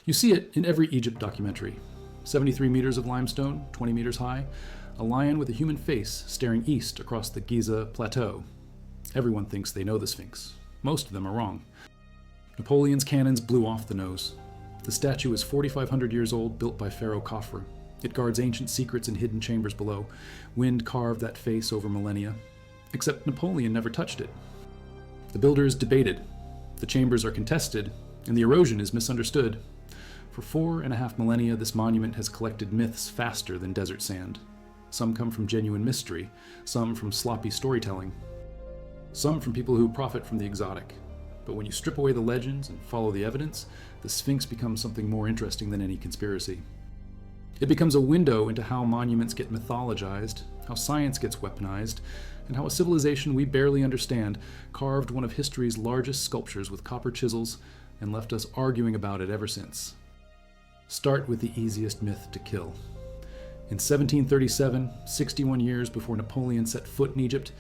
You see it in every Egypt documentary. 73 meters of limestone, 20 meters high, a lion with a human face staring east across the Giza plateau. Everyone thinks they know the Sphinx. Most of them are wrong. Napoleon's cannons blew off the nose. The statue is 4,500 years old, built by Pharaoh Khafre. It guards ancient secrets in hidden chambers below. Wind carved that face over millennia. Except Napoleon never touched it. The builders debated. The chambers are contested, and the erosion is misunderstood. For 4.5 millennia, this monument has collected myths faster than desert sand. Some come from genuine mystery, some from sloppy storytelling, some from people who profit from the exotic. But when you strip away the legends and follow the evidence, the Sphinx becomes something more interesting than any conspiracy. It becomes a window into how monuments get mythologized, how science gets weaponized, and how a civilization we barely understand carved one of history's largest sculptures with copper chisels and left us arguing about it ever since. Start with the easiest myth to kill. In 1737, 61 years before Napoleon set foot in Egypt,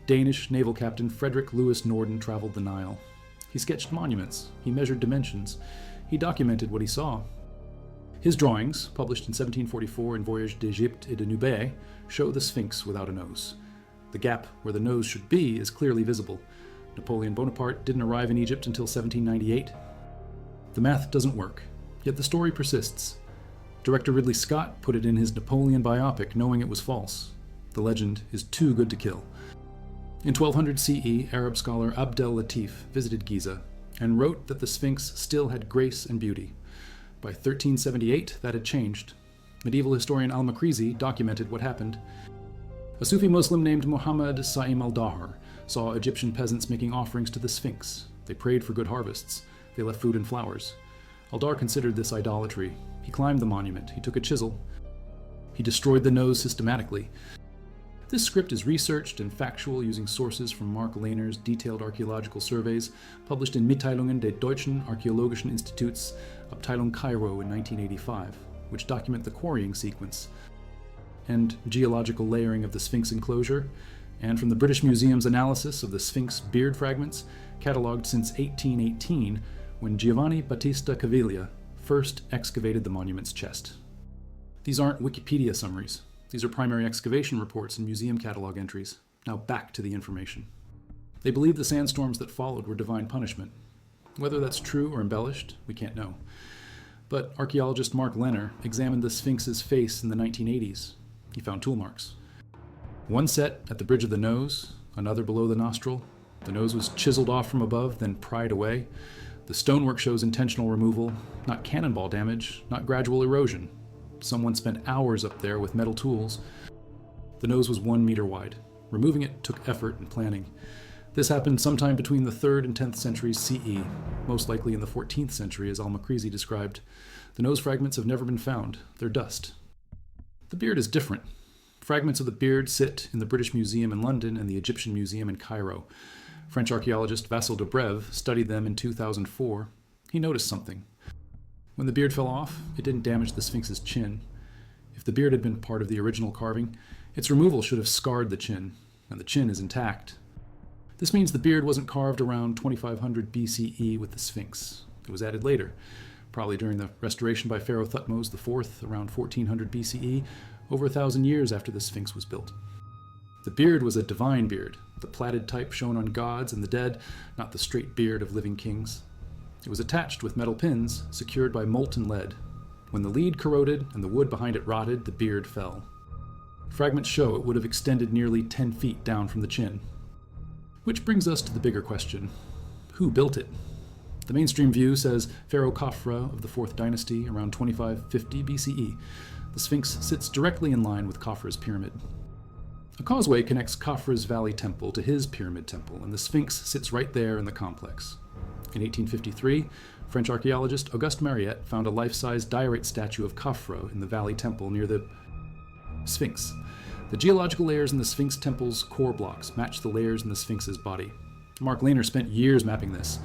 Danish naval captain Frederick Louis Norden traveled the Nile. He sketched monuments, he measured dimensions, he documented what he saw. His drawings, published in 1744 in Voyage d'Égypte et de Nubie, show the Sphinx without a nose. The gap where the nose should be is clearly visible. Napoleon Bonaparte didn't arrive in Egypt until 1798. The math doesn't work, yet the story persists. Director Ridley Scott put it in his Napoleon biopic knowing it was false. The legend is too good to kill. In 1200 CE, Arab scholar Abdel Latif visited Giza and wrote that the Sphinx still had grace and beauty. By 1378, that had changed. Medieval historian al-Makrizi documented what happened. A Sufi Muslim named Muhammad Sa'im al-Dahar saw Egyptian peasants making offerings to the Sphinx. They prayed for good harvests. They left food and flowers. Al-Dahar considered this idolatry. He climbed the monument. He took a chisel. He destroyed the nose systematically. This script is researched and factual using sources from Mark Lehner's detailed archaeological surveys published in Mitteilungen des Deutschen Archäologischen Instituts, Abteilung Cairo in 1985, which document the quarrying sequence and geological layering of the Sphinx enclosure, and from the British Museum's analysis of the Sphinx beard fragments, catalogued since 1818, when Giovanni Battista Caviglia first excavated the monument's chest. These aren't Wikipedia summaries. These are primary excavation reports and museum catalog entries. Now back to the information. They believe the sandstorms that followed were divine punishment. Whether that's true or embellished, we can't know. But archaeologist Mark Lehner examined the Sphinx's face in the 1980s. He found tool marks. One set at the bridge of the nose, another below the nostril. The nose was chiseled off from above, then pried away. The stonework shows intentional removal, not cannonball damage, not gradual erosion. Someone spent hours up there with metal tools. The nose was 1 meter wide. Removing it took effort and planning. This happened sometime between the 3rd and 10th centuries CE, most likely in the 14th century, as al-Makrizi described. The nose fragments have never been found. They're dust. The beard is different. Fragments of the beard sit in the British Museum in London and the Egyptian Museum in Cairo. French archaeologist Vassil Dobrev studied them in 2004. He noticed something. When the beard fell off, it didn't damage the Sphinx's chin. If the beard had been part of the original carving, its removal should have scarred the chin, and the chin is intact. This means the beard wasn't carved around 2500 BCE with the Sphinx. It was added later, probably during the restoration by Pharaoh Thutmose IV around 1400 BCE, over 1,000 years after the Sphinx was built. The beard was a divine beard, the plaited type shown on gods and the dead, not the straight beard of living kings. It was attached with metal pins, secured by molten lead. When the lead corroded and the wood behind it rotted, the beard fell. Fragments show it would have extended nearly 10 feet down from the chin. Which brings us to the bigger question. Who built it? The mainstream view says Pharaoh Khafre of the 4th dynasty around 2550 BCE. The Sphinx sits directly in line with Khafre's pyramid. A causeway connects Khafre's Valley Temple to his Pyramid Temple, and the Sphinx sits right there in the complex. In 1853, French archaeologist Auguste Mariette found a life-size diorite statue of Khafre in the Valley Temple near the Sphinx. The geological layers in the Sphinx Temple's core blocks match the layers in the Sphinx's body. Mark Lehner spent years mapping this.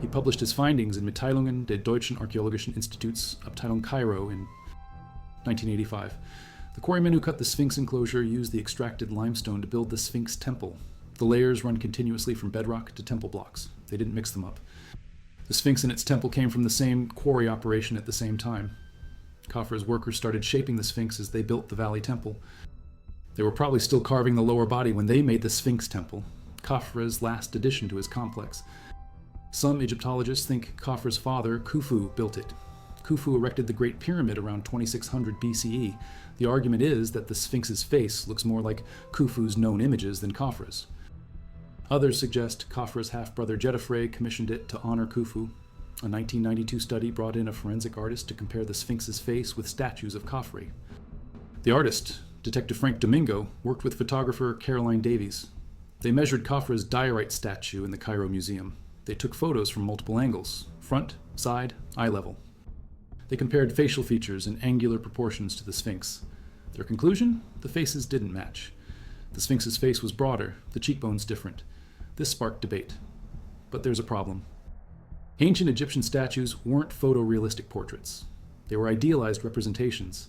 He published his findings in Mitteilungen des Deutschen Archäologischen Instituts, Abteilung Cairo, in 1985. The quarrymen who cut the Sphinx enclosure used the extracted limestone to build the Sphinx Temple. The layers run continuously from bedrock to temple blocks. They didn't mix them up. The Sphinx and its temple came from the same quarry operation at the same time. Khafra's workers started shaping the Sphinx as they built the Valley Temple. They were probably still carving the lower body when they made the Sphinx Temple, Khafra's last addition to his complex. Some Egyptologists think Khafra's father, Khufu, built it. Khufu erected the Great Pyramid around 2600 BCE. The argument is that the Sphinx's face looks more like Khufu's known images than Khafra's. Others suggest Khafra's half-brother Jedefre commissioned it to honor Khufu. A 1992 study brought in a forensic artist to compare the Sphinx's face with statues of Khafre. The artist, Detective Frank Domingo, worked with photographer Caroline Davies. They measured Khafra's diorite statue in the Cairo Museum. They took photos from multiple angles, front, side, eye level. They compared facial features and angular proportions to the Sphinx. Their conclusion? The faces didn't match. The Sphinx's face was broader, the cheekbones different. This sparked debate. But there's a problem. Ancient Egyptian statues weren't photorealistic portraits. They were idealized representations.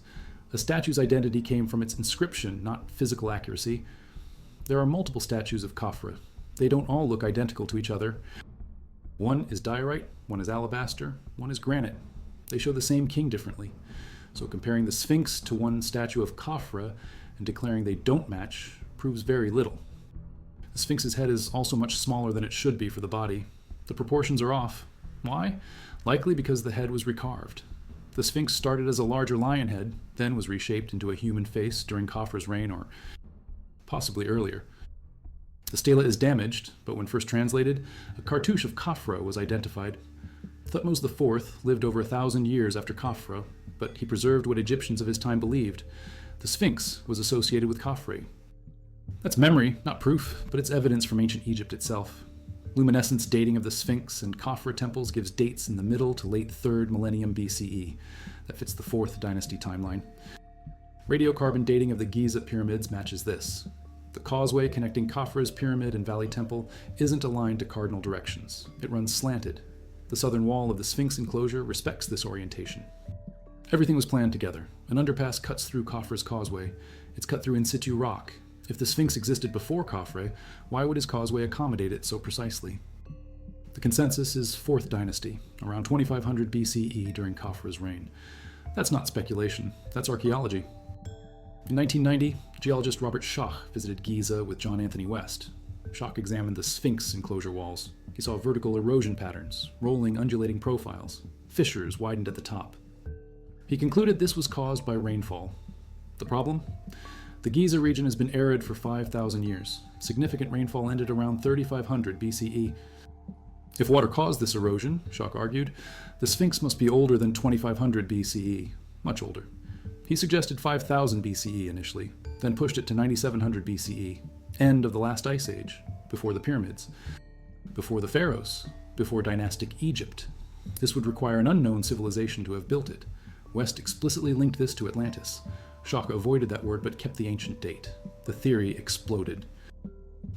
A statue's identity came from its inscription, not physical accuracy. There are multiple statues of Khafra. They don't all look identical to each other. One is diorite, one is alabaster, one is granite. They show the same king differently. So comparing the Sphinx to one statue of Khafra and declaring they don't match proves very little. The Sphinx's head is also much smaller than it should be for the body. The proportions are off. Why? Likely because the head was recarved. The Sphinx started as a larger lion head, then was reshaped into a human face during Khafra's reign, or possibly earlier. The stela is damaged, but when first translated, a cartouche of Khafra was identified. Thutmose IV lived over 1,000 years after Khafra, but he preserved what Egyptians of his time believed. The Sphinx was associated with Khafre. That's memory, not proof, but it's evidence from ancient Egypt itself. Luminescence dating of the Sphinx and Khafra temples gives dates in the middle to late 3rd millennium BCE. That fits the 4th dynasty timeline. Radiocarbon dating of the Giza pyramids matches this. The causeway connecting Khafra's pyramid and Valley Temple isn't aligned to cardinal directions. It runs slanted. The southern wall of the Sphinx enclosure respects this orientation. Everything was planned together. An underpass cuts through Khafra's causeway. It's cut through in situ rock. If the Sphinx existed before Khafre, why would his causeway accommodate it so precisely? The consensus is 4th dynasty, around 2500 BCE during Khafra's reign. That's not speculation, that's archaeology. In 1990, geologist Robert Schoch visited Giza with John Anthony West. Schoch examined the Sphinx enclosure walls. He saw vertical erosion patterns, rolling, undulating profiles. Fissures widened at the top. He concluded this was caused by rainfall. The problem? The Giza region has been arid for 5,000 years. Significant rainfall ended around 3500 BCE. If water caused this erosion, Schoch argued, the Sphinx must be older than 2500 BCE, much older. He suggested 5000 BCE initially, then pushed it to 9700 BCE, end of the last ice age, before the pyramids, before the pharaohs, before dynastic Egypt. This would require an unknown civilization to have built it. West explicitly linked this to Atlantis. Schoch avoided that word but kept the ancient date. The theory exploded.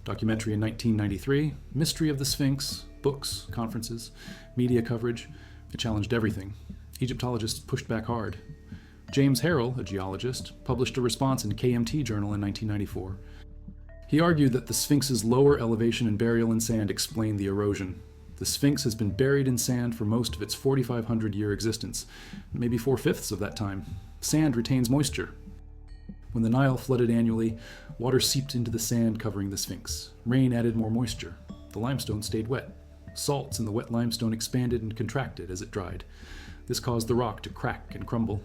Documentary in 1993, Mystery of the Sphinx, books, conferences, media coverage. It challenged everything. Egyptologists pushed back hard. James Harrell, a geologist, published a response in KMT Journal in 1994. He argued that the Sphinx's lower elevation and burial in sand explained the erosion. The Sphinx has been buried in sand for most of its 4,500-year existence, maybe 4/5 of that time. Sand retains moisture. When the Nile flooded annually, water seeped into the sand covering the Sphinx. Rain added more moisture. The limestone stayed wet. Salts in the wet limestone expanded and contracted as it dried. This caused the rock to crack and crumble.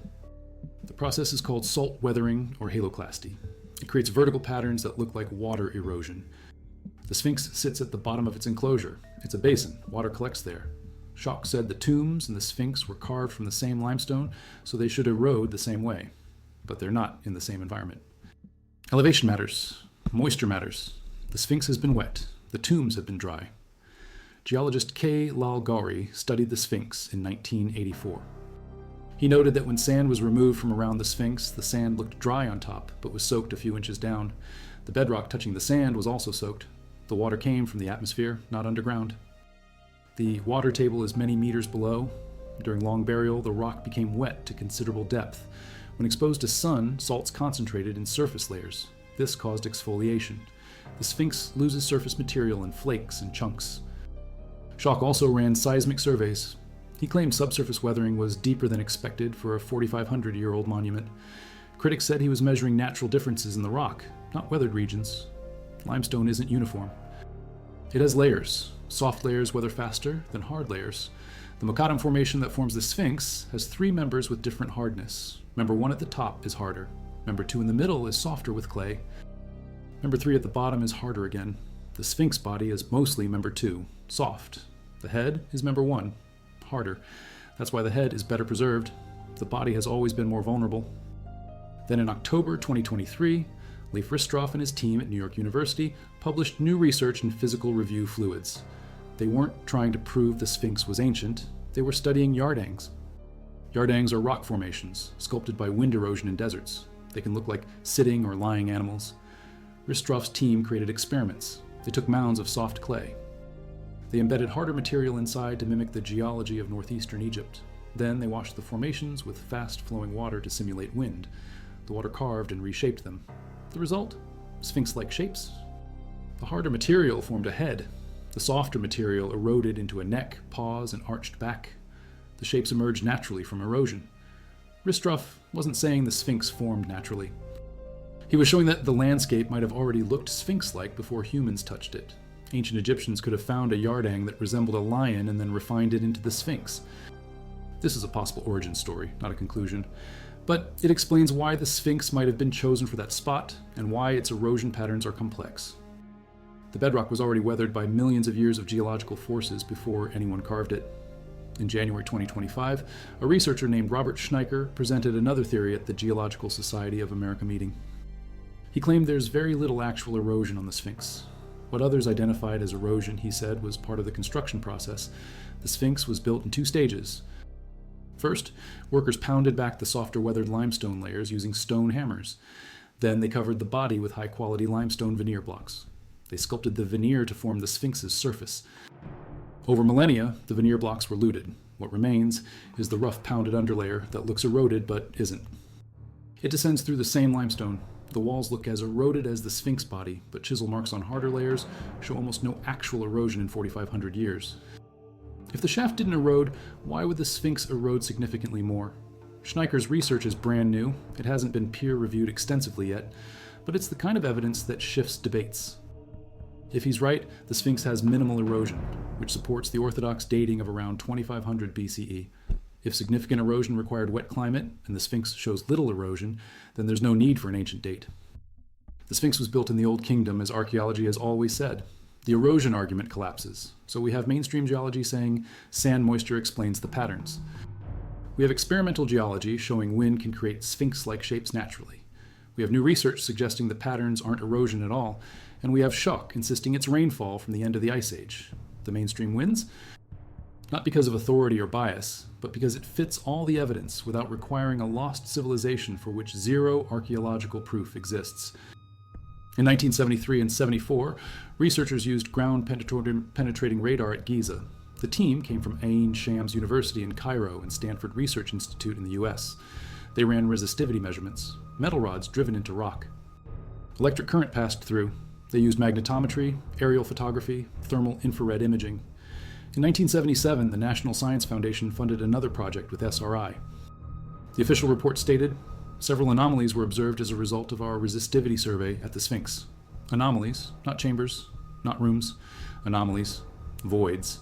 The process is called salt weathering or haloclasty. It creates vertical patterns that look like water erosion. The Sphinx sits at the bottom of its enclosure. It's a basin. Water collects there. Schoch said the tombs and the Sphinx were carved from the same limestone, so they should erode the same way. But they're not in the same environment. Elevation matters. Moisture matters. The Sphinx has been wet. The tombs have been dry. Geologist K. Lal Gauri studied the Sphinx in 1984. He noted that when sand was removed from around the Sphinx, the sand looked dry on top, but was soaked a few inches down. The bedrock touching the sand was also soaked. The water came from the atmosphere, not underground. The water table is many meters below. During long burial, the rock became wet to considerable depth. When exposed to sun, salts concentrated in surface layers. This caused exfoliation. The Sphinx loses surface material in flakes and chunks. Schock also ran seismic surveys. He claimed subsurface weathering was deeper than expected for a 4,500-year-old monument. Critics said he was measuring natural differences in the rock, not weathered regions. Limestone isn't uniform. It has layers. Soft layers weather faster than hard layers. The Macadam Formation that forms the Sphinx has 3 members with different hardness. Member 1 at the top is harder. Member 2 in the middle is softer with clay. Member 3 at the bottom is harder again. The Sphinx body is mostly member 2, soft. The head is member 1, harder. That's why the head is better preserved. The body has always been more vulnerable. Then in October 2023, Leif Ristroff and his team at New York University published new research in Physical Review Fluids. They weren't trying to prove the Sphinx was ancient, they were studying yardangs. Yardangs are rock formations, sculpted by wind erosion in deserts. They can look like sitting or lying animals. Ristroff's team created experiments. They took mounds of soft clay. They embedded harder material inside to mimic the geology of northeastern Egypt. Then they washed the formations with fast-flowing water to simulate wind. The water carved and reshaped them. The result? Sphinx-like shapes. The harder material formed a head. The softer material eroded into a neck, paws, and arched back. The shapes emerged naturally from erosion. Ristroff wasn't saying the Sphinx formed naturally. He was showing that the landscape might have already looked Sphinx-like before humans touched it. Ancient Egyptians could have found a yardang that resembled a lion and then refined it into the Sphinx. This is a possible origin story, not a conclusion. But it explains why the Sphinx might have been chosen for that spot and why its erosion patterns are complex. The bedrock was already weathered by millions of years of geological forces before anyone carved it. In January 2025, a researcher named Robert Schneiker presented another theory at the Geological Society of America meeting. He claimed there's very little actual erosion on the Sphinx. What others identified as erosion, he said, was part of the construction process. The Sphinx was built in 2 stages. First, workers pounded back the softer weathered limestone layers using stone hammers. Then they covered the body with high-quality limestone veneer blocks. They sculpted the veneer to form the Sphinx's surface. Over millennia, the veneer blocks were looted. What remains is the rough pounded underlayer that looks eroded but isn't. It descends through the same limestone. The walls look as eroded as the Sphinx body, but chisel marks on harder layers show almost no actual erosion in 4,500 years. If the shaft didn't erode, why would the Sphinx erode significantly more? Schneiker's research is brand new. It hasn't been peer-reviewed extensively yet, but it's the kind of evidence that shifts debates. If he's right, the Sphinx has minimal erosion, which supports the orthodox dating of around 2500 BCE. If significant erosion required wet climate, and the Sphinx shows little erosion, then there's no need for an ancient date. The Sphinx was built in the Old Kingdom, as archaeology has always said. The erosion argument collapses, so we have mainstream geology saying sand moisture explains the patterns. We have experimental geology showing wind can create Sphinx-like shapes naturally. We have new research suggesting the patterns aren't erosion at all, and we have Schock insisting it's rainfall from the end of the Ice Age. The mainstream wins, not because of authority or bias, but because it fits all the evidence without requiring a lost civilization for which zero archaeological proof exists. In 1973 and 74, researchers used ground-penetrating radar at Giza. The team came from Ain Shams University in Cairo and Stanford Research Institute in the US. They ran resistivity measurements, metal rods driven into rock. Electric current passed through. They used magnetometry, aerial photography, thermal infrared imaging. In 1977, the National Science Foundation funded another project with SRI. The official report stated, several anomalies were observed as a result of our resistivity survey at the Sphinx. Anomalies, not chambers, not rooms. Anomalies, voids.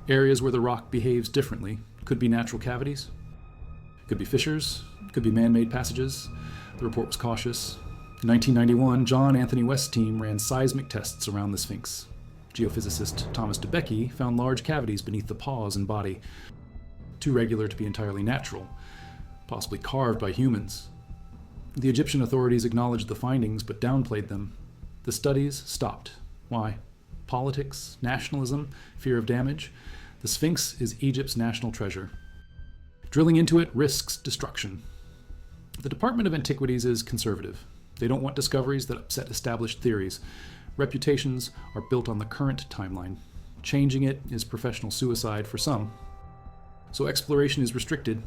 Areas where the rock behaves differently. Could be natural cavities. Could be fissures. Could be man-made passages. The report was cautious. In 1991, John Anthony West's team ran seismic tests around the Sphinx. Geophysicist Thomas DeBecke found large cavities beneath the paws and body, too regular to be entirely natural, possibly carved by humans. The Egyptian authorities acknowledged the findings but downplayed them. The studies stopped. Why? Politics, nationalism, fear of damage? The Sphinx is Egypt's national treasure. Drilling into it risks destruction. The Department of Antiquities is conservative. They don't want discoveries that upset established theories. Reputations are built on the current timeline. Changing it is professional suicide for some. So exploration is restricted.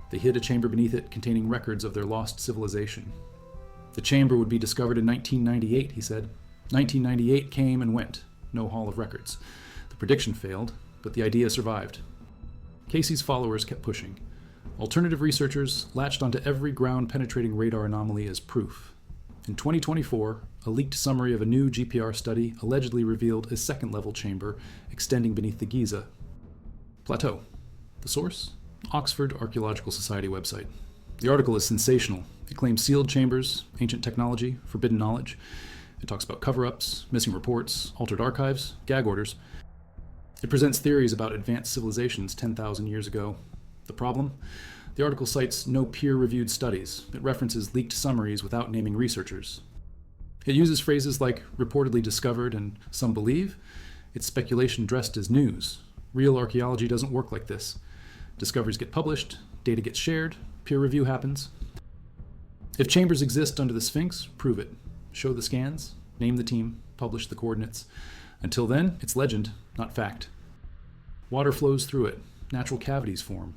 They hid a chamber beneath it containing records of their lost civilization. The chamber would be discovered in 1998, he said. 1998 came and went. No Hall of Records. The Prediction failed, but the idea survived. Casey's followers kept pushing. Alternative researchers latched onto every ground-penetrating radar anomaly as proof. In 2024, a leaked summary of a new GPR study allegedly revealed a second-level chamber extending beneath the Giza Plateau. The source? Oxford Archaeological Society website. The article is sensational. It claims sealed chambers, ancient technology, forbidden knowledge. It talks about cover-ups, missing reports, altered archives, gag orders. It presents theories about advanced civilizations 10,000 years ago. The problem? The article cites no peer-reviewed studies. It references leaked summaries without naming researchers. It uses phrases like reportedly discovered and some believe. It's speculation dressed as news. Real archaeology doesn't work like this. Discoveries get published, data gets shared, peer review happens. If chambers exist under the Sphinx, prove it. Show the scans, name the team, publish the coordinates. Until then, it's legend, not fact. Water flows through it. Natural cavities form.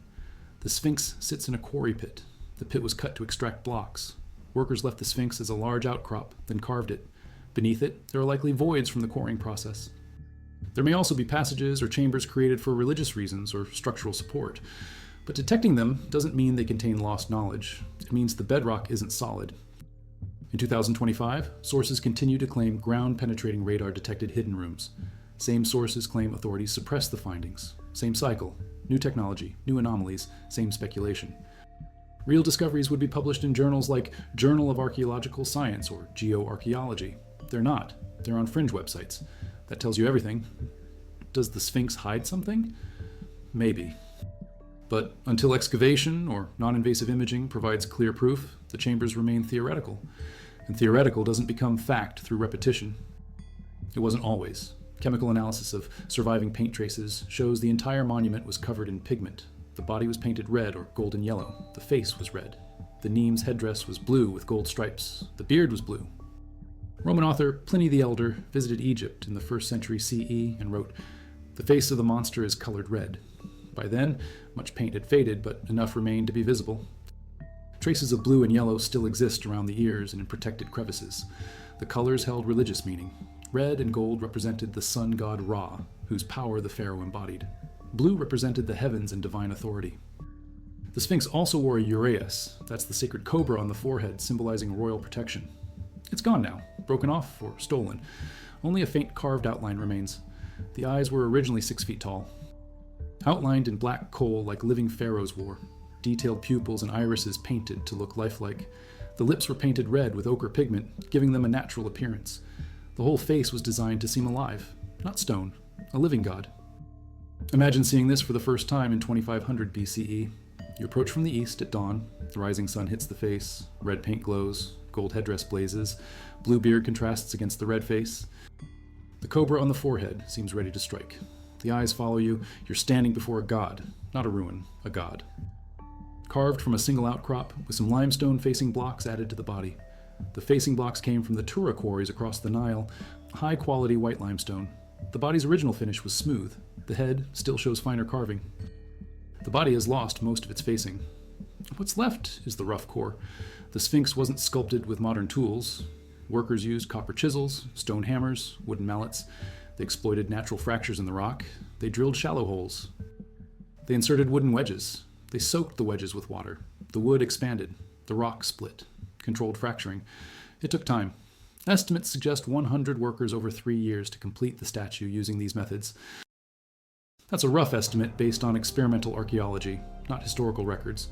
The Sphinx sits in a quarry pit. The pit was cut to extract blocks. Workers left the Sphinx as a large outcrop, then carved it. Beneath it, there are likely voids from the quarrying process. There may also be passages or chambers created for religious reasons or structural support. But detecting them doesn't mean they contain lost knowledge. It means the bedrock isn't solid. In 2025, sources continue to claim ground-penetrating radar detected hidden rooms. Same sources claim authorities suppressed the findings. Same cycle. New technology, new anomalies, same speculation. Real discoveries would be published in journals like Journal of Archaeological Science or Geoarchaeology. They're not. They're on fringe websites. That tells you everything. Does the Sphinx hide something? Maybe. But until excavation or non-invasive imaging provides clear proof, the chambers remain theoretical. And theoretical doesn't become fact through repetition. It wasn't always. Chemical analysis of surviving paint traces shows the entire monument was covered in pigment. The body was painted red or golden yellow. The face was red. The Neme's headdress was blue with gold stripes. The beard was blue. Roman author Pliny the Elder visited Egypt in the 1st century CE and wrote, "The face of the monster is colored red." By then, much paint had faded, but enough remained to be visible. Traces of blue and yellow still exist around the ears and in protected crevices. The colors held religious meaning. Red and gold represented the sun god Ra, whose power the pharaoh embodied. Blue represented the heavens and divine authority. The Sphinx also wore a uraeus, that's the sacred cobra on the forehead symbolizing royal protection. It's gone now, broken off or stolen. Only a faint carved outline remains. The eyes were originally 6 feet tall. Outlined in black coal like living pharaohs wore, detailed pupils and irises painted to look lifelike. The lips were painted red with ochre pigment, giving them a natural appearance. The whole face was designed to seem alive, not stone, a living god. Imagine seeing this for the first time in 2500 BCE. You approach from the east at dawn, the rising sun hits the face, red paint glows, gold headdress blazes, blue beard contrasts against the red face. The cobra on the forehead seems ready to strike. The eyes follow you. You're standing before a god, not a ruin, a god. Carved from a single outcrop, with some limestone facing blocks added to the body. The facing blocks came from the Tura quarries across the Nile, high-quality white limestone. The body's original finish was smooth. The head still shows finer carving. The body has lost most of its facing. What's left is the rough core. The Sphinx wasn't sculpted with modern tools. Workers used copper chisels, stone hammers, wooden mallets. They exploited natural fractures in the rock. They drilled shallow holes. They inserted wooden wedges. They soaked the wedges with water. The wood expanded. The rock split. Controlled fracturing. It took time. Estimates suggest 100 workers over 3 years to complete the statue using these methods. That's a rough estimate based on experimental archaeology, not historical records.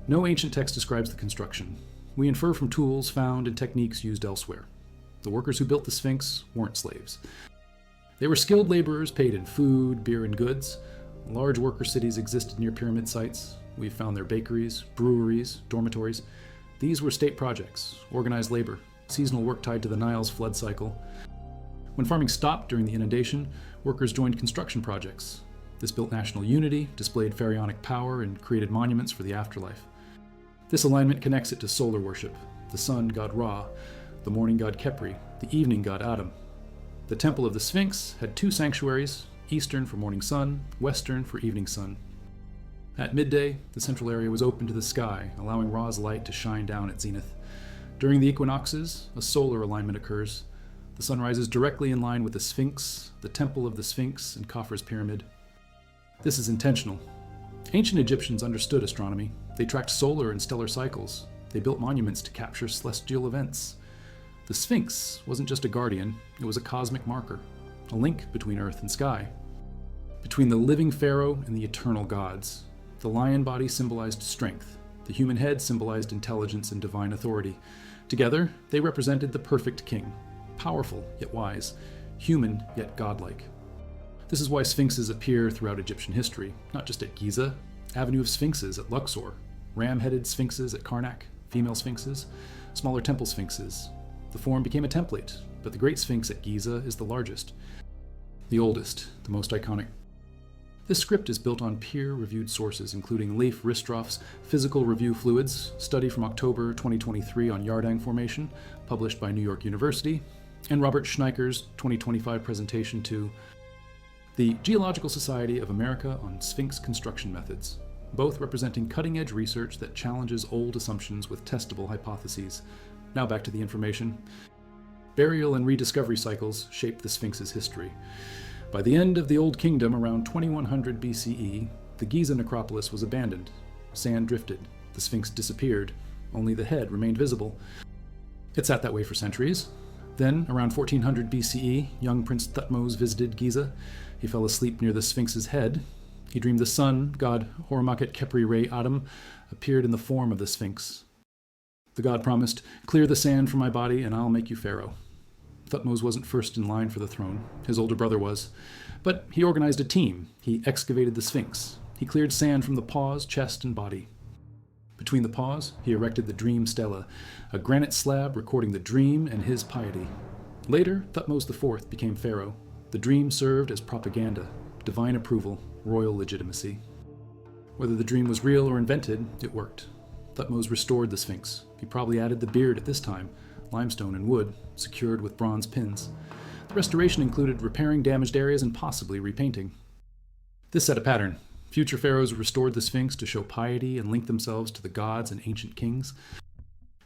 No ancient text describes the construction. We infer from tools found and techniques used elsewhere. The workers who built the Sphinx weren't slaves. They were skilled laborers paid in food, beer, and goods. Large worker cities existed near pyramid sites. We've found their bakeries, breweries, dormitories. These were state projects, organized labor, seasonal work tied to the Nile's flood cycle. When farming stopped during the inundation, workers joined construction projects. This built national unity, displayed pharaonic power, and created monuments for the afterlife. This alignment connects it to solar worship, the sun god Ra, the morning god Khepri, the evening god Atum. The temple of the Sphinx had 2 sanctuaries, eastern for morning sun, western for evening sun. At midday, the central area was open to the sky, allowing Ra's light to shine down at zenith. During the equinoxes, a solar alignment occurs. The sun rises directly in line with the Sphinx, the Temple of the Sphinx, and Khafre's Pyramid. This is intentional. Ancient Egyptians understood astronomy. They tracked solar and stellar cycles. They built monuments to capture celestial events. The Sphinx wasn't just a guardian, it was a cosmic marker, a link between earth and sky, between the living pharaoh and the eternal gods. The lion body symbolized strength. The human head symbolized intelligence and divine authority. Together, they represented the perfect king, powerful yet wise, human yet godlike. This is why sphinxes appear throughout Egyptian history, not just at Giza, Avenue of Sphinxes at Luxor, ram-headed sphinxes at Karnak, female sphinxes, smaller temple sphinxes. The form became a template, but the Great Sphinx at Giza is the largest, the oldest, the most iconic. This script is built on peer-reviewed sources, including Leif Ristroff's Physical Review Fluids, study from October 2023 on Yardang Formation, published by New York University, and Robert Schneiker's 2025 presentation to the Geological Society of America on Sphinx Construction Methods, both representing cutting-edge research that challenges old assumptions with testable hypotheses. Now back to the information. Burial and rediscovery cycles shape the Sphinx's history. By the end of the Old Kingdom, around 2100 BCE, the Giza necropolis was abandoned. Sand drifted. The Sphinx disappeared. Only the head remained visible. It sat that way for centuries. Then, around 1400 BCE, young Prince Thutmose visited Giza. He fell asleep near the Sphinx's head. He dreamed the sun, god Hormaket Khepri Re Adam, appeared in the form of the Sphinx. The god promised, "Clear the sand from my body and I'll make you pharaoh." Thutmose wasn't first in line for the throne. His older brother was. But he organized a team. He excavated the Sphinx. He cleared sand from the paws, chest, and body. Between the paws, he erected the Dream Stela, a granite slab recording the dream and his piety. Later, Thutmose IV became pharaoh. The dream served as propaganda, divine approval, royal legitimacy. Whether the dream was real or invented, it worked. Thutmose restored the Sphinx. He probably added the beard at this time, limestone and wood, secured with bronze pins. The restoration included repairing damaged areas and possibly repainting. This set a pattern. Future pharaohs restored the Sphinx to show piety and link themselves to the gods and ancient kings.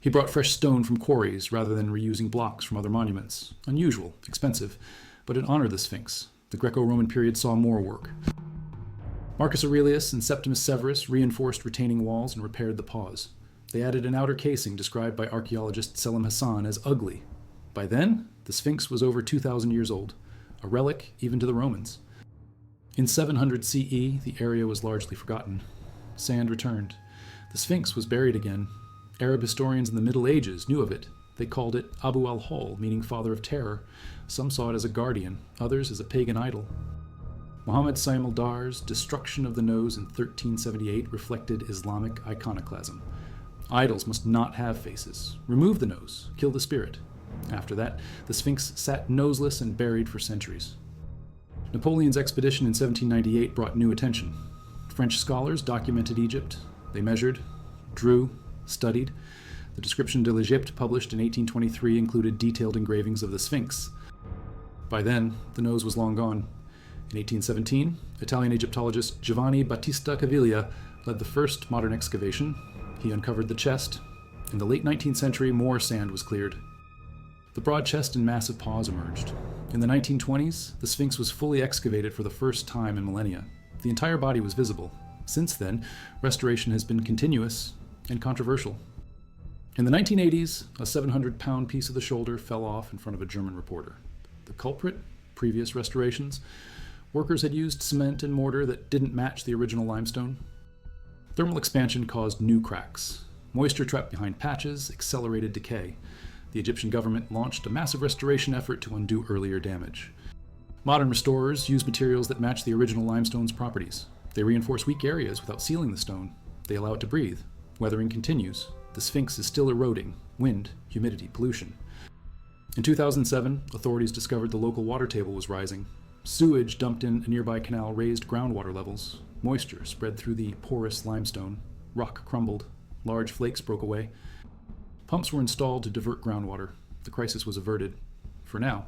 He brought fresh stone from quarries rather than reusing blocks from other monuments. Unusual, expensive, but it honored the Sphinx. The Greco-Roman period saw more work. Marcus Aurelius and Septimus Severus reinforced retaining walls and repaired the paws. They added an outer casing described by archaeologist Selim Hassan as ugly. By then, the Sphinx was over 2,000 years old, a relic even to the Romans. In 700 CE, the area was largely forgotten. Sand returned. The Sphinx was buried again. Arab historians in the Middle Ages knew of it. They called it Abu al-Hol, meaning father of terror. Some saw it as a guardian, others as a pagan idol. Muhammad Sayyid al-Dar's destruction of the nose in 1378 reflected Islamic iconoclasm. Idols must not have faces. Remove the nose, kill the spirit. After that, the Sphinx sat noseless and buried for centuries. Napoleon's expedition in 1798 brought new attention. French scholars documented Egypt. They measured, drew, studied. The Description de l'Egypte, published in 1823, included detailed engravings of the Sphinx. By then, the nose was long gone. In 1817, Italian Egyptologist Giovanni Battista Caviglia led the first modern excavation. He uncovered the chest. In the late 19th century, more sand was cleared. The broad chest and massive paws emerged. In the 1920s, the Sphinx was fully excavated for the first time in millennia. The entire body was visible. Since then, restoration has been continuous and controversial. In the 1980s, a 700-pound piece of the shoulder fell off in front of a German reporter. The culprit? Previous restorations. Workers had used cement and mortar that didn't match the original limestone. Thermal expansion caused new cracks. Moisture trapped behind patches accelerated decay. The Egyptian government launched a massive restoration effort to undo earlier damage. Modern restorers use materials that match the original limestone's properties. They reinforce weak areas without sealing the stone. They allow it to breathe. Weathering continues. The Sphinx is still eroding. Wind, humidity, pollution. In 2007, authorities discovered the local water table was rising. Sewage dumped in a nearby canal raised groundwater levels. Moisture spread through the porous limestone. Rock crumbled. Large flakes broke away. Pumps were installed to divert groundwater. The crisis was averted. For now.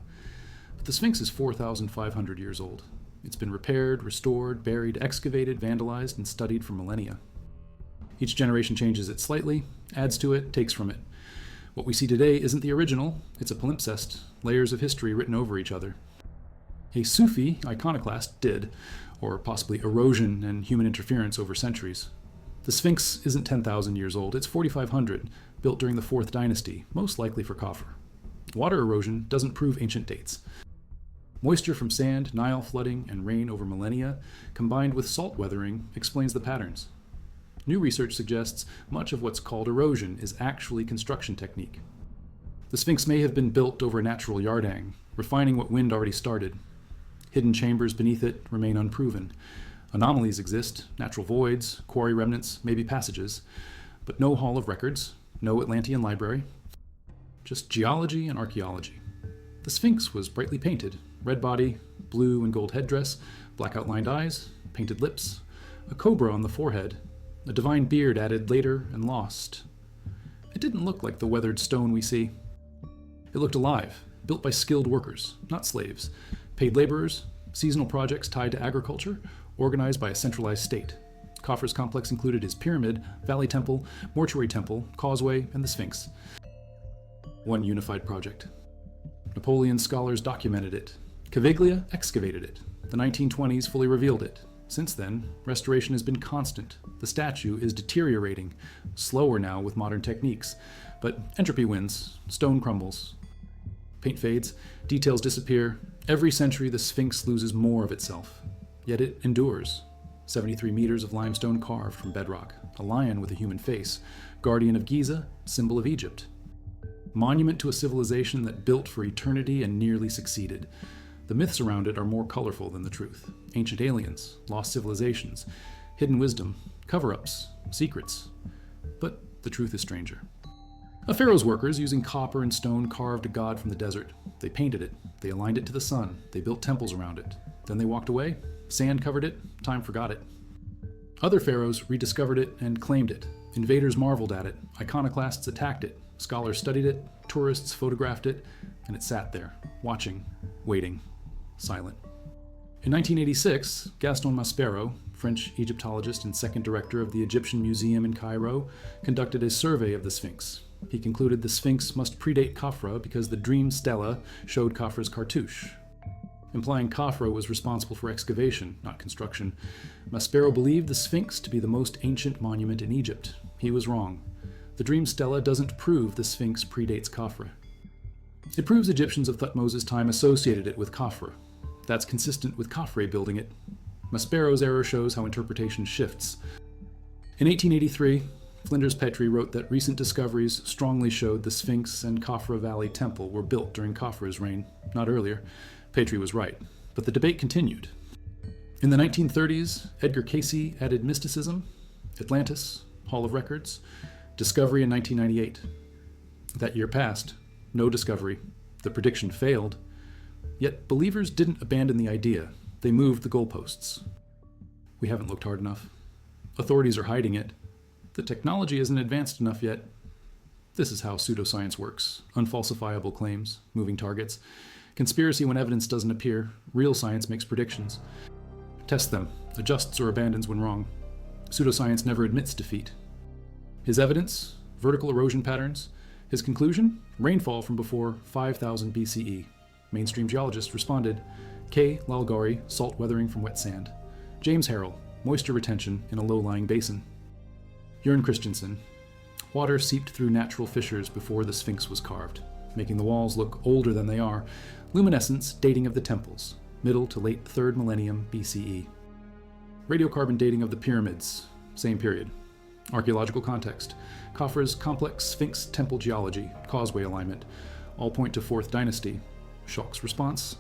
But the Sphinx is 4,500 years old. It's been repaired, restored, buried, excavated, vandalized, and studied for millennia. Each generation changes it slightly, adds to it, takes from it. What we see today isn't the original, it's a palimpsest, layers of history written over each other. A Sufi iconoclast did, or possibly erosion and human interference over centuries. The Sphinx isn't 10,000 years old, it's 4,500, built during the 4th dynasty, most likely for Khafre. Water erosion doesn't prove ancient dates. Moisture from sand, Nile flooding, and rain over millennia, combined with salt weathering, explains the patterns. New research suggests much of what's called erosion is actually construction technique. The Sphinx may have been built over a natural yardang, refining what wind already started. Hidden chambers beneath it remain unproven. Anomalies exist, natural voids, quarry remnants, maybe passages, but no hall of records, no Atlantean library, just geology and archaeology. The Sphinx was brightly painted, red body, blue and gold headdress, black outlined eyes, painted lips, a cobra on the forehead, a divine beard added later and lost. It didn't look like the weathered stone we see. It looked alive, built by skilled workers, not slaves, paid laborers, seasonal projects tied to agriculture, organized by a centralized state. Khafre's complex included his pyramid, valley temple, mortuary temple, causeway, and the Sphinx. One unified project. Napoleon's scholars documented it. Caviglia excavated it. The 1920s fully revealed it. Since then, restoration has been constant. The statue is deteriorating, slower now with modern techniques, but entropy wins, stone crumbles. Paint fades, details disappear. Every century the Sphinx loses more of itself. Yet it endures. 73 meters of limestone carved from bedrock, a lion with a human face, guardian of Giza, symbol of Egypt. Monument to a civilization that built for eternity and nearly succeeded. The myths around it are more colorful than the truth. Ancient aliens, lost civilizations, hidden wisdom, cover-ups, secrets. But the truth is stranger. A pharaoh's workers, using copper and stone, carved a god from the desert. They painted it. They aligned it to the sun. They built temples around it. Then they walked away. Sand covered it. Time forgot it. Other pharaohs rediscovered it and claimed it. Invaders marveled at it. Iconoclasts attacked it. Scholars studied it. Tourists photographed it. And it sat there, watching, waiting, silent. In 1986, Gaston Maspero, French Egyptologist and second director of the Egyptian Museum in Cairo, conducted a survey of the Sphinx. He concluded the Sphinx must predate Khafre because the dream stela showed Khafre's cartouche, implying Khafre was responsible for excavation, not construction. Maspero believed the Sphinx to be the most ancient monument in Egypt. He was wrong. The dream stela doesn't prove the Sphinx predates Khafre. It proves Egyptians of Thutmose's time associated it with Khafre. That's consistent with Khafre building it. Maspero's error shows how interpretation shifts. In 1883, Flinders Petrie wrote that recent discoveries strongly showed the Sphinx and Khafre Valley Temple were built during Khafre's reign, not earlier. Petrie was right, but the debate continued. In the 1930s, Edgar Cayce added mysticism, Atlantis, Hall of Records, discovery in 1998. That year passed, no discovery. The prediction failed. Yet believers didn't abandon the idea. They moved the goalposts. We haven't looked hard enough. Authorities are hiding it. The technology isn't advanced enough yet. This is how pseudoscience works. Unfalsifiable claims, moving targets. Conspiracy when evidence doesn't appear. Real science makes predictions. Test them, adjusts or abandons when wrong. Pseudoscience never admits defeat. His evidence? Vertical erosion patterns. His conclusion? Rainfall from before 5000 BCE. Mainstream geologists responded. K. Lalgari, salt weathering from wet sand. James Harrell, moisture retention in a low-lying basin. Jørn Christensen, water seeped through natural fissures before the Sphinx was carved, making the walls look older than they are. Luminescence, dating of the temples, middle to late 3rd millennium BCE. Radiocarbon dating of the pyramids, same period. Archaeological context, Khafre's complex Sphinx temple geology, causeway alignment, all point to 4th dynasty. Schoch's response,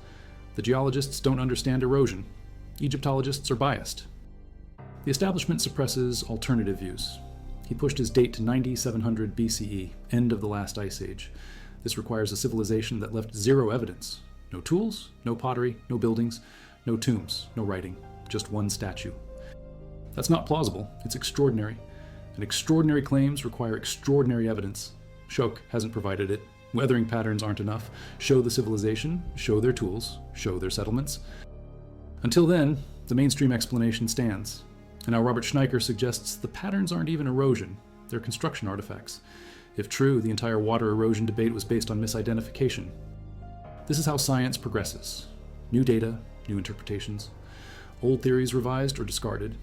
the geologists don't understand erosion. Egyptologists are biased. The establishment suppresses alternative views. He pushed his date to 9700 BCE, end of the last ice age. This requires a civilization that left zero evidence. No tools, no pottery, no buildings, no tombs, no writing, just one statue. That's not plausible, it's extraordinary. And extraordinary claims require extraordinary evidence. Schoch hasn't provided it. Weathering patterns aren't enough. Show the civilization, show their tools, show their settlements. Until then, the mainstream explanation stands. And now Robert Schneiker suggests the patterns aren't even erosion, they're construction artifacts. If true, the entire water erosion debate was based on misidentification. This is how science progresses. New data, new interpretations. Old theories revised or discarded.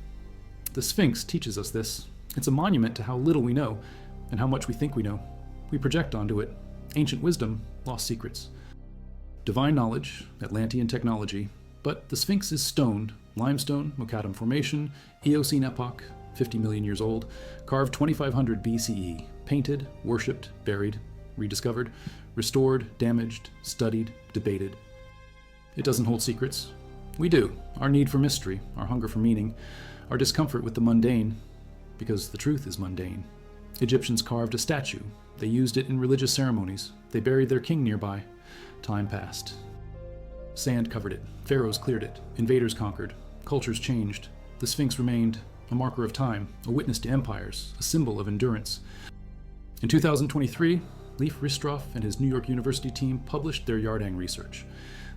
The Sphinx teaches us this. It's a monument to how little we know and how much we think we know. We project onto it. Ancient wisdom, lost secrets. Divine knowledge, Atlantean technology, but the Sphinx is stone, limestone, Mokattam Formation, Eocene epoch, 50 million years old, carved 2500 BCE, painted, worshipped, buried, rediscovered, restored, damaged, studied, debated. It doesn't hold secrets. We do. Our need for mystery, our hunger for meaning, our discomfort with the mundane, because the truth is mundane. Egyptians carved a statue. They used it in religious ceremonies. They buried their king nearby. Time passed. Sand covered it. Pharaohs cleared it. Invaders conquered. Cultures changed. The Sphinx remained a marker of time, a witness to empires, a symbol of endurance. In 2023, Leif Ristroff and his New York University team published their Yardang research.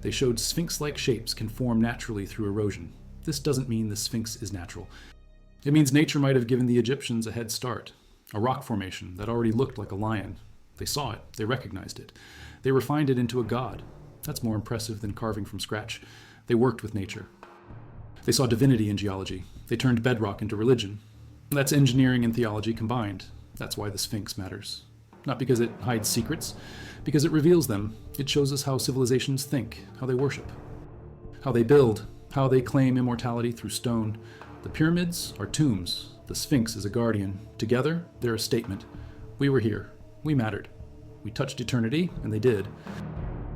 They showed Sphinx-like shapes can form naturally through erosion. This doesn't mean the Sphinx is natural. It means nature might have given the Egyptians a head start. A rock formation that already looked like a lion. They saw it. They recognized it. They refined it into a god. That's more impressive than carving from scratch. They worked with nature. They saw divinity in geology. They turned bedrock into religion. That's engineering and theology combined. That's why the Sphinx matters. Not because it hides secrets, because it reveals them. It shows us how civilizations think, how they worship, how they build, how they claim immortality through stone. The pyramids are tombs. The Sphinx is a guardian. Together, they're a statement. We were here. We mattered. We touched eternity, and they did.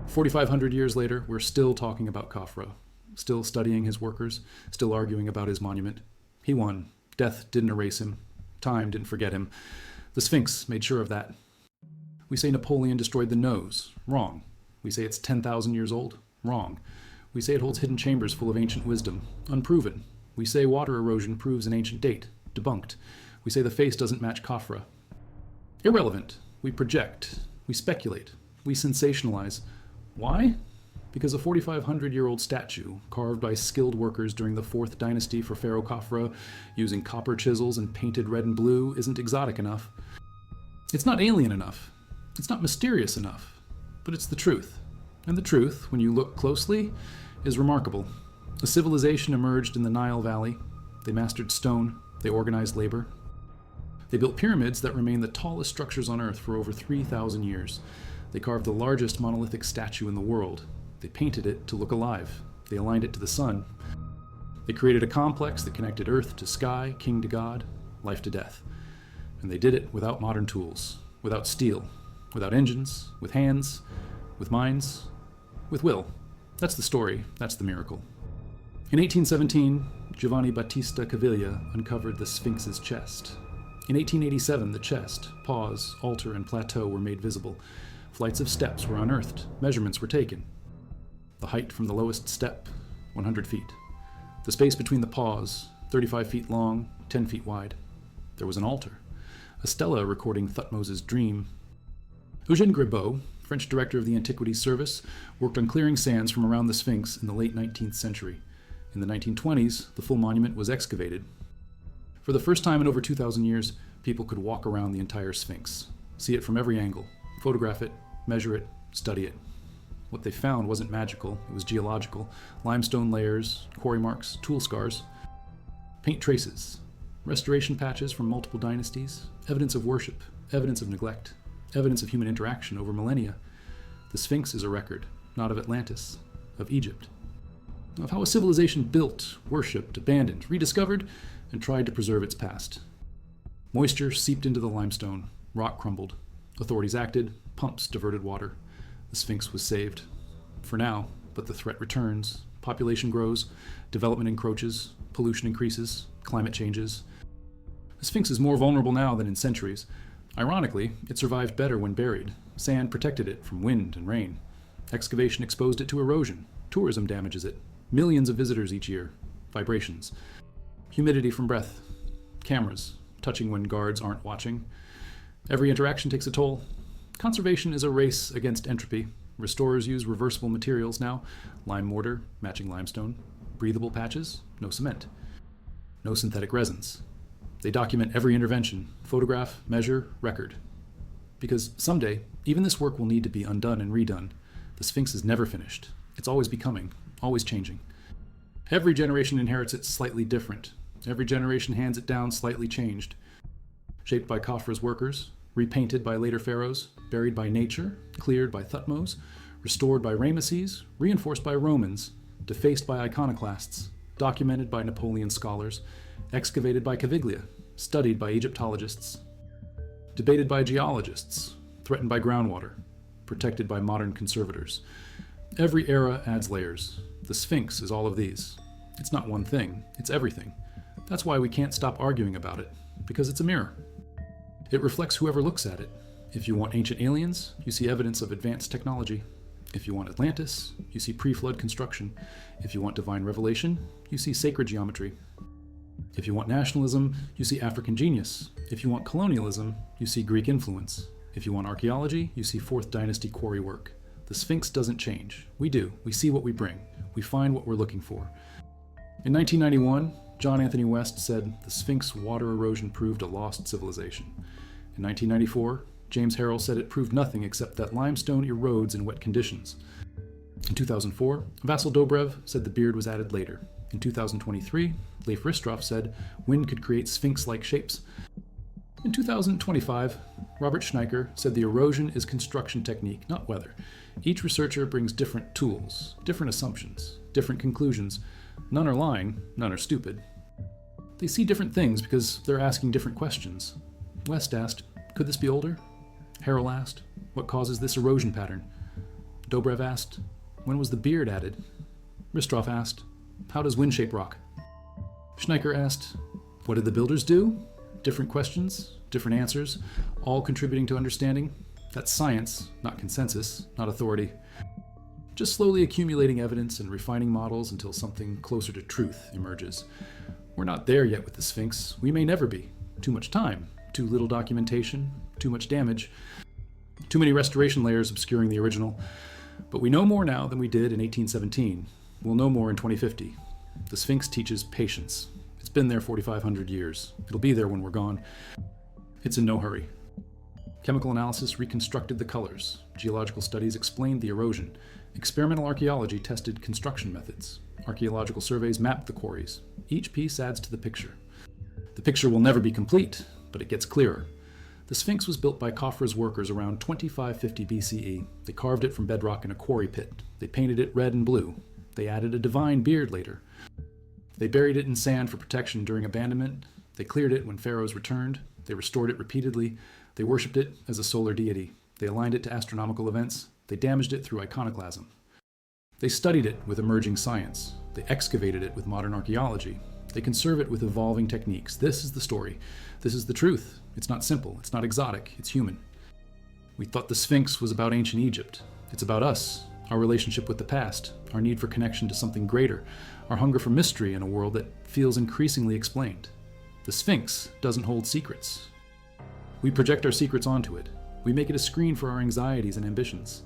4,500 years later, we're still talking about Khafra, still studying his workers, still arguing about his monument. He won. Death didn't erase him. Time didn't forget him. The Sphinx made sure of that. We say Napoleon destroyed the nose. Wrong. We say it's 10,000 years old. Wrong. We say it holds hidden chambers full of ancient wisdom. Unproven. We say water erosion proves an ancient date. Debunked. We say the face doesn't match Khafra. Irrelevant. We project. We speculate. We sensationalize. Why? Because a 4,500-year-old statue, carved by skilled workers during the 4th dynasty for Pharaoh Khafra, using copper chisels and painted red and blue, isn't exotic enough. It's not alien enough. It's not mysterious enough. But it's the truth. And the truth, when you look closely, is remarkable. A civilization emerged in the Nile Valley. They mastered stone. They organized labor. They built pyramids that remain the tallest structures on Earth for over 3,000 years. They carved the largest monolithic statue in the world. They painted it to look alive. They aligned it to the sun. They created a complex that connected Earth to sky, king to god, life to death. And they did it without modern tools, without steel, without engines, with hands, with minds, with will. That's the story. That's the miracle. In 1817, Giovanni Battista Caviglia uncovered the Sphinx's chest. In 1887, the chest, pause, altar, and plateau were made visible. Flights of steps were unearthed. Measurements were taken. The height from the lowest step, 100 feet. The space between the pause, 35 feet long, 10 feet wide. There was an altar. A stela recording Thutmose's dream. Eugène Gribeau, French director of the Antiquities Service, worked on clearing sands from around the Sphinx in the late 19th century. In the 1920s, the full monument was excavated. For the first time in over 2,000 years, people could walk around the entire Sphinx, see it from every angle, photograph it, measure it, study it. What they found wasn't magical, it was geological. Limestone layers, quarry marks, tool scars, paint traces, restoration patches from multiple dynasties, evidence of worship, evidence of neglect, evidence of human interaction over millennia. The Sphinx is a record, not of Atlantis, of Egypt. Of how a civilization built, worshipped, abandoned, rediscovered, and tried to preserve its past. Moisture seeped into the limestone, rock crumbled. Authorities acted, pumps diverted water. The Sphinx was saved. For now, but the threat returns. Population grows, development encroaches, pollution increases, climate changes. The Sphinx is more vulnerable now than in centuries. Ironically, it survived better when buried. Sand protected it from wind and rain. Excavation exposed it to erosion. Tourism damages it. Millions of visitors each year. Vibrations. Humidity from breath. Cameras, touching when guards aren't watching. Every interaction takes a toll. Conservation is a race against entropy. Restorers use reversible materials now. Lime mortar, matching limestone. Breathable patches, no cement. No synthetic resins. They document every intervention. Photograph, measure, record. Because someday, even this work will need to be undone and redone. The Sphinx is never finished. It's always becoming, always changing. Every generation inherits it slightly different. Every generation hands it down slightly changed. Shaped by Khafra's workers, repainted by later pharaohs, buried by nature, cleared by Thutmose, restored by Ramesses, reinforced by Romans, defaced by iconoclasts, documented by Napoleon scholars, excavated by Caviglia, studied by Egyptologists, debated by geologists, threatened by groundwater, protected by modern conservators. Every era adds layers. The Sphinx is all of these. It's not one thing, it's everything. That's why we can't stop arguing about it, because it's a mirror. It reflects whoever looks at it. If you want ancient aliens, you see evidence of advanced technology. If you want Atlantis, you see pre-flood construction. If you want divine revelation, you see sacred geometry. If you want nationalism, you see African genius. If you want colonialism, you see Greek influence. If you want archaeology, you see 4th Dynasty quarry work. The Sphinx doesn't change. We do. We see what we bring. We find what we're looking for. In 1991, John Anthony West said the Sphinx water erosion proved a lost civilization. In 1994, James Harrell said it proved nothing except that limestone erodes in wet conditions. In 2004, Vasyl Dobrev said the beard was added later. In 2023, Leif Ristroff said wind could create Sphinx-like shapes. In 2025, Robert Schneiker said the erosion is construction technique, not weather. Each researcher brings different tools, different assumptions, different conclusions. None are lying, none are stupid. They see different things because they're asking different questions. West asked, could this be older? Harrell asked, what causes this erosion pattern? Dobrev asked, when was the beard added? Ristroff asked, how does wind shape rock? Schneiker asked, what did the builders do? Different questions, different answers, all contributing to understanding. That's science, not consensus, not authority. Just slowly accumulating evidence and refining models until something closer to truth emerges. We're not there yet with the Sphinx. We may never be. Too much time, too little documentation, too much damage, too many restoration layers obscuring the original. But we know more now than we did in 1817. We'll know more in 2050. The Sphinx teaches patience. It's been there 4,500 years. It'll be there when we're gone. It's in no hurry. Chemical analysis reconstructed the colors. Geological studies explained the erosion. Experimental archaeology tested construction methods. Archaeological surveys mapped the quarries. Each piece adds to the picture. The picture will never be complete, but it gets clearer. The Sphinx was built by Khafra's workers around 2550 BCE. They carved it from bedrock in a quarry pit. They painted it red and blue. They added a divine beard later. They buried it in sand for protection during abandonment. They cleared it when pharaohs returned. They restored it repeatedly. They worshipped it as a solar deity. They aligned it to astronomical events. They damaged it through iconoclasm. They studied it with emerging science. They excavated it with modern archaeology. They conserve it with evolving techniques. This is the story. This is the truth. It's not simple. It's not exotic. It's human. We thought the Sphinx was about ancient Egypt. It's about us, our relationship with the past, our need for connection to something greater, our hunger for mystery in a world that feels increasingly explained. The Sphinx doesn't hold secrets. We project our secrets onto it. We make it a screen for our anxieties and ambitions.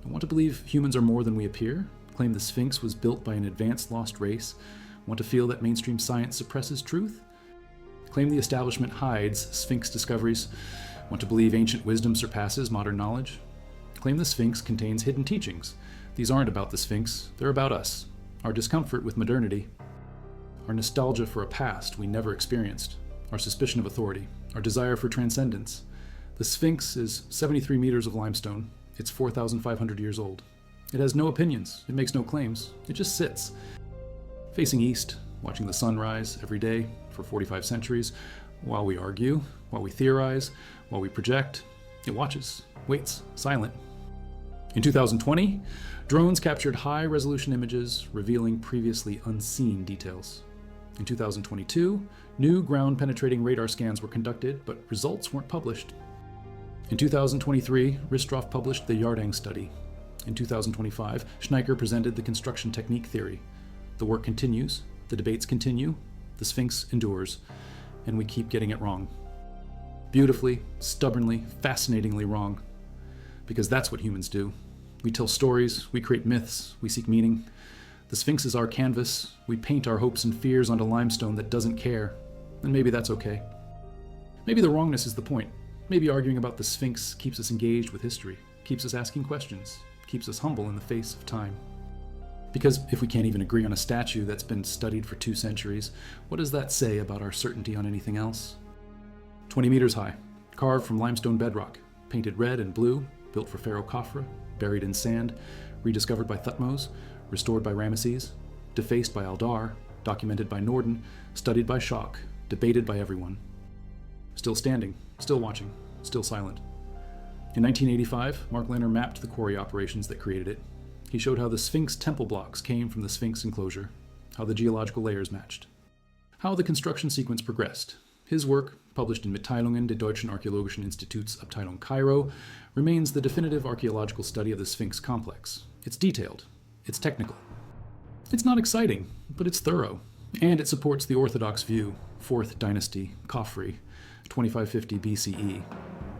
I want to believe humans are more than we appear, claim the Sphinx was built by an advanced lost race, want to feel that mainstream science suppresses truth, claim the establishment hides Sphinx discoveries, want to believe ancient wisdom surpasses modern knowledge, claim the Sphinx contains hidden teachings. These aren't about the Sphinx, they're about us, our discomfort with modernity, our nostalgia for a past we never experienced, our suspicion of authority, our desire for transcendence. The Sphinx is 73 meters of limestone. It's 4,500 years old. It has no opinions. It makes no claims. It just sits, facing east, watching the sun rise every day for 45 centuries, while we argue, while we theorize, while we project. It watches, waits, silent. In 2020, drones captured high-resolution images revealing previously unseen details. In 2022, new ground-penetrating radar scans were conducted, but results weren't published. In 2023, Ristroff published the Yardang study. In 2025, Schneiker presented the construction technique theory. The work continues, the debates continue, the Sphinx endures, and we keep getting it wrong. Beautifully, stubbornly, fascinatingly wrong. Because that's what humans do. We tell stories, we create myths, we seek meaning. The Sphinx is our canvas. We paint our hopes and fears onto limestone that doesn't care. And maybe that's okay. Maybe the wrongness is the point. Maybe arguing about the Sphinx keeps us engaged with history, keeps us asking questions, keeps us humble in the face of time. Because if we can't even agree on a statue that's been studied for 2 centuries, what does that say about our certainty on anything else? 20 meters high, carved from limestone bedrock, painted red and blue, built for Pharaoh Khafre, buried in sand, rediscovered by Thutmose, restored by Ramesses, defaced by Aldar, documented by Norden, studied by Schock, debated by everyone. Still standing, still watching, still silent. In 1985, Mark Lanner mapped the quarry operations that created it. He showed how the Sphinx temple blocks came from the Sphinx enclosure, how the geological layers matched, how the construction sequence progressed. His work, published in Mitteilungen des Deutschen Archäologischen Instituts Abteilung Cairo, remains the definitive archaeological study of the Sphinx complex. It's detailed, it's technical. It's not exciting, but it's thorough, and it supports the orthodox view, 4th dynasty, Khafre, 2550 BCE.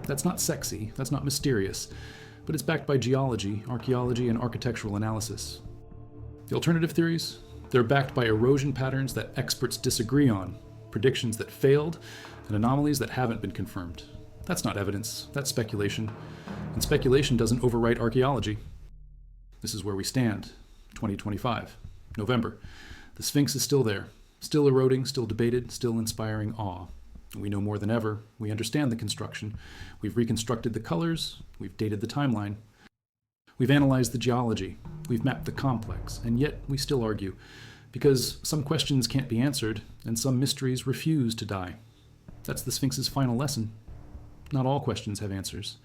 That's not sexy, that's not mysterious, but it's backed by geology, archaeology, and architectural analysis. The alternative theories? They're backed by erosion patterns that experts disagree on, predictions that failed, and anomalies that haven't been confirmed. That's not evidence, that's speculation. And speculation doesn't overwrite archaeology. This is where we stand, 2025, November. The Sphinx is still there, still eroding, still debated, still inspiring awe. We know more than ever. We understand the construction. We've reconstructed the colors. We've dated the timeline. We've analyzed the geology. We've mapped the complex. And yet we still argue, because some questions can't be answered, and some mysteries refuse to die. That's the Sphinx's final lesson. Not all questions have answers.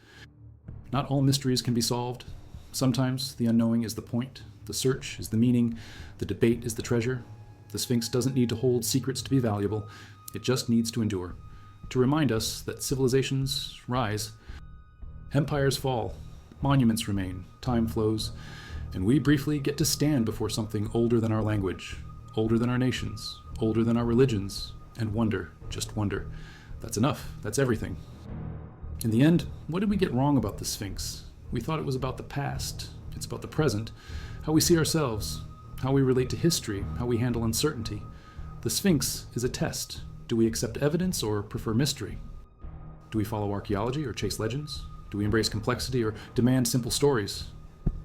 Not all mysteries can be solved. Sometimes the unknowing is the point, the search is the meaning, the debate is the treasure. The Sphinx doesn't need to hold secrets to be valuable. It just needs to endure, to remind us that civilizations rise, empires fall, monuments remain, time flows, and we briefly get to stand before something older than our language, older than our nations, older than our religions, and wonder, just wonder. That's enough. That's everything. In the end, what did we get wrong about the Sphinx? We thought it was about the past. It's about the present, how we see ourselves, how we relate to history, how we handle uncertainty. The Sphinx is a test. Do we accept evidence or prefer mystery? Do we follow archaeology or chase legends? Do we embrace complexity or demand simple stories?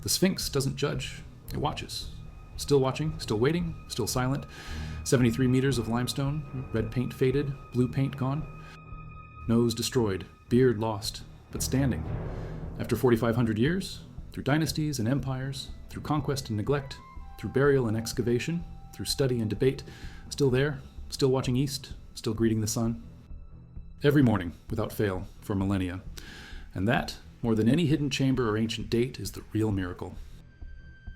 The Sphinx doesn't judge, it watches. Still watching, still waiting, still silent. 73 meters of limestone, red paint faded, blue paint gone. Nose destroyed, beard lost, but standing. After 4,500 years, through dynasties and empires, through conquest and neglect, through burial and excavation, through study and debate, still there, still watching east, still greeting the sun. Every morning, without fail, for millennia. And that, more than any hidden chamber or ancient date, is the real miracle.